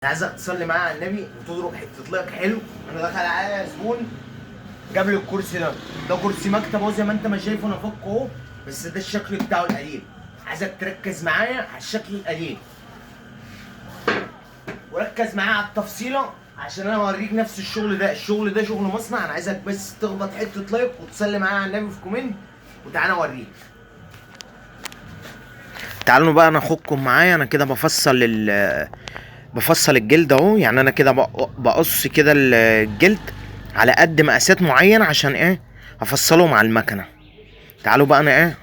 عايزك تصلي معايا على النبي وتضرب حته لايك حلو. انا دخل عليا زبون جاب لي الكرسي ده كرسي مكتب اهو زي ما انت ما شايف انا فكه اهو، بس ده الشكل بتاعه القديم. عايزك تركز معايا على الشكل القديم وركز معايا على التفصيله عشان انا اوريك نفس الشغل ده شغل مصنع. انا عايزك بس تخبط حته لايك وتصلي معايا على النبي في كومنت وتعالى اوريك. تعالوا بقى انا اخدكم معايا. انا كده بفصل الجلد اهو، يعني انا كده بقص كده الجلد على قد مقاسات معين عشان ايه افصله مع المكنه. تعالوا بقى انا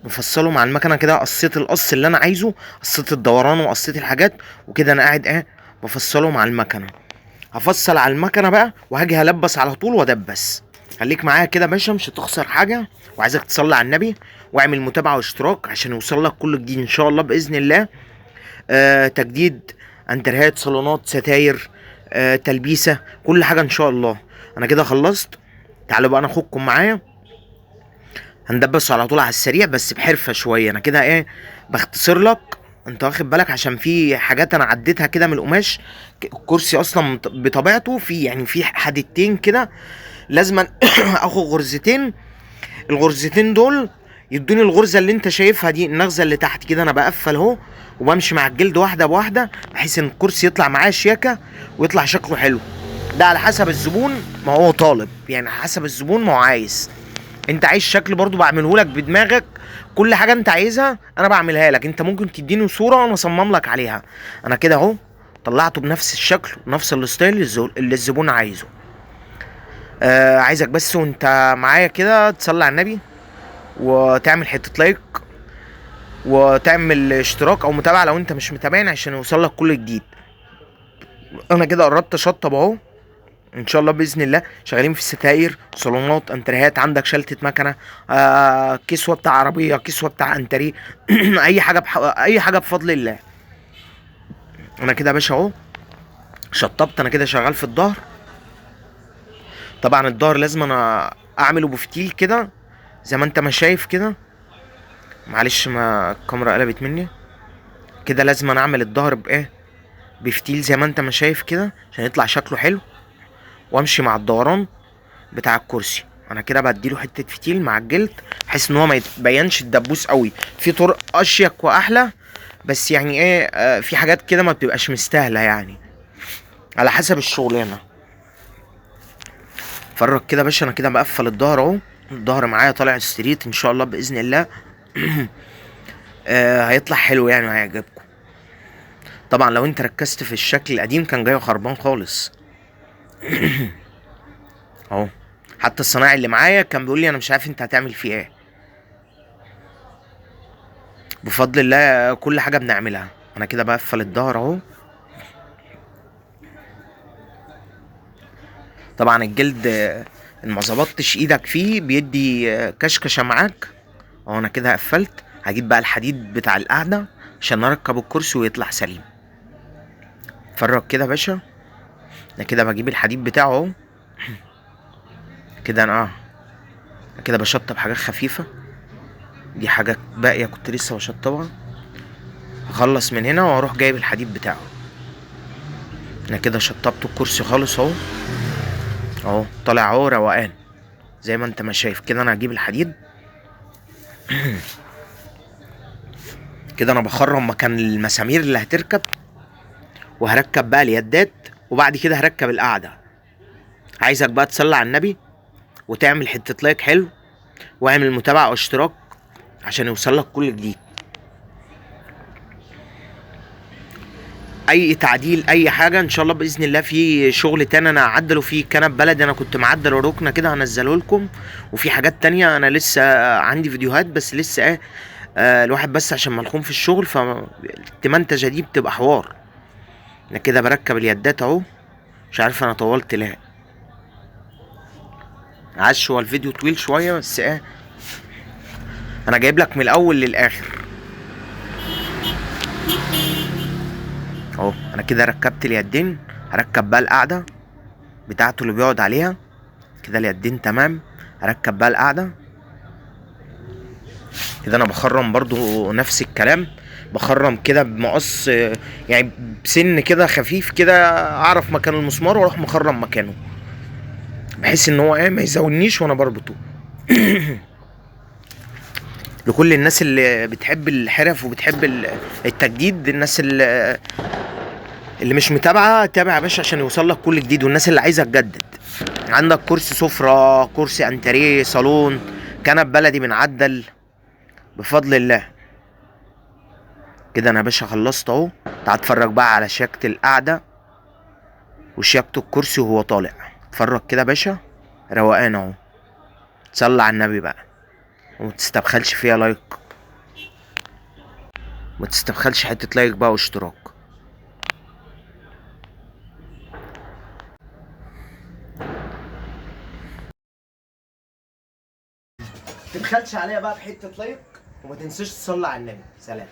بفصله مع المكنه كده. قصيت القص اللي انا عايزه، قصيت الدوران وقصيت الحاجات وكده انا قاعد بفصله مع المكنه. هفصل على المكنه بقى وهاجي هلبس على طول وادبس. خليك معايا كده يا باشا، مش هتخسر حاجه. وعايزك تصلي على النبي واعمل متابعه واشتراك عشان يوصلك كل جديد ان شاء الله باذن الله. تجديد انترهات، صالونات، ستاير، تلبيسه، كل حاجه ان شاء الله. انا كده خلصت. تعالوا بقى ناخدكم معايا. هندبس على طول على السريع بس بحرفه شويه. انا كده بختصر لك، انت واخد بالك، عشان في حاجات انا عديتها كده من القماش. الكرسي اصلا بطبيعته في حدتين كده لازم اخد غرزتين. الغرزتين دول يدوني الغرزه اللي انت شايفها دي، النغزه اللي تحت كده. انا بقفل اهو وبمشي مع الجلد واحده بواحده بحيث ان الكرسي يطلع معايا شياكه ويطلع شكله حلو. ده على حسب الزبون ما هو طالب، يعني حسب الزبون ما هو عايز. انت عايز شكل برضو بعمله لك بدماغك. كل حاجه انت عايزها انا بعملها لك. انت ممكن تديني صوره وانا اصمم لك عليها. انا كده اهو طلعته بنفس الشكل ونفس الستايل اللي الزبون عايزه. عايزك بس وانت معايا كده تصلي على النبي وتعمل حته لايك وتعمل اشتراك او متابعه لو انت مش متابعني عشان يوصلك كل جديد. انا كده قربت اشطب اهو. ان شاء الله باذن الله شغالين في الستاير، صالونات، انتريهات، عندك شلتة مكنه، كسوه بتاع عربيه، كسوه بتاع انتريه اي حاجه بفضل الله. انا كده يا باشا اهو شطبت. انا كده شغال في الظهر. طبعا الظهر لازم انا اعمله بفتيل كده زي ما انت ما شايف كده. معلش ما الكاميرا قلبت مني. كده لازم انا اعمل الظهر بفتيل زي ما انت ما شايف كده عشان يطلع شكله حلو وامشي مع الدوران بتاع الكرسي. انا كده بديله حته فتيل مع الجلد بحيث ان هو ما يتبينش الدبوس قوي. في طرق اشيك واحلى، بس يعني في حاجات كده ما بتبقاش مستاهله، يعني على حسب الشغلانه. فرج كده يا باشا. انا كده بقفل الظهر اهو. الظهر معايا طالع ستريت ان شاء الله باذن الله. هيطلع حلو يعني وهيعجبكم. طبعا لو انت ركزت في الشكل القديم كان جاي خربان خالص. اهو حتى الصنايعي اللي معايا كان بيقول لي انا مش عارف انت هتعمل فيه ايه. بفضل الله كل حاجه بنعملها. انا كده بقفل الظهر اهو. طبعا الجلد ما ظبطتش ايدك فيه بيدي كشكشه معاك اهو. انا كده قفلت. هجيب بقى الحديد بتاع القعده عشان نركب الكرسي ويطلع سليم. اتفرج كده يا باشا. انا كده بجيب الحديد بتاعه اهو. كده انا كده بشطب حاجات خفيفه. دي حاجات باقيه كنت لسه بشطبها. اخلص من هنا واروح جايب الحديد بتاعه. انا كده شطبت الكرسي خالص اهو. اهو طالع اهو روقان زي ما انت ما شايف كده. انا هجيب الحديد كده. انا بخرم مكان المسامير اللي هتركب وهركب بقى اليدات وبعد كده هركب القعده. عايزك بقى تصلي على النبي وتعمل حته لايك حلو واعمل متابعه واشتراك عشان يوصلك كل جديد. اي تعديل اي حاجه ان شاء الله باذن الله. في شغل تاني انا هعدله فيه كنب بلدي. انا كنت معدل الركنه كده هنزله لكم. وفي حاجات تانية انا لسه عندي فيديوهات بس لسه الواحد بس عشان ملخوم في الشغل فالتمنتجه دي بتبقى حوار. انا كده بركب اليدات اهو. مش عارف انا طولت ليه. عاش هو الفيديو طويل شويه بس انا جايب لك من الاول للاخر اهو. انا كده ركبت اليدين. هركب بقى القعده بتاعته اللي بيقعد عليها كده. اليدين تمام. هركب بقى القعده كده. انا بخرم برضو نفس الكلام بخرم كده بمقص يعني بسن كده خفيف كده، اعرف مكان المسمار واروح مخرم مكانه، بحيث ان هو ايه ما يزودنيش وانا بربطه. لكل الناس اللي بتحب الحرف وبتحب التجديد، الناس اللي مش متابعه تابع يا باشا عشان يوصل لك كل جديد، والناس اللي عايزه تجدد. عندك كرسي سفرة، كرسي انتريه، صالون، كنب بلدي بنعدل بفضل الله. كده انا يا باشا خلصت اهو. تعال اتفرج بقى على شياكة القعدة وشياكة الكرسي وهو طالع. اتفرج كده يا باشا، روقان اهو. صلي على النبي بقى، ومتستبخلش فيها لايك، متستبخلش حتة لايك بقى واشتراك. متبخلش عليها بقى بحتة لايك، وما تنساش تصلي على النبي. سلام.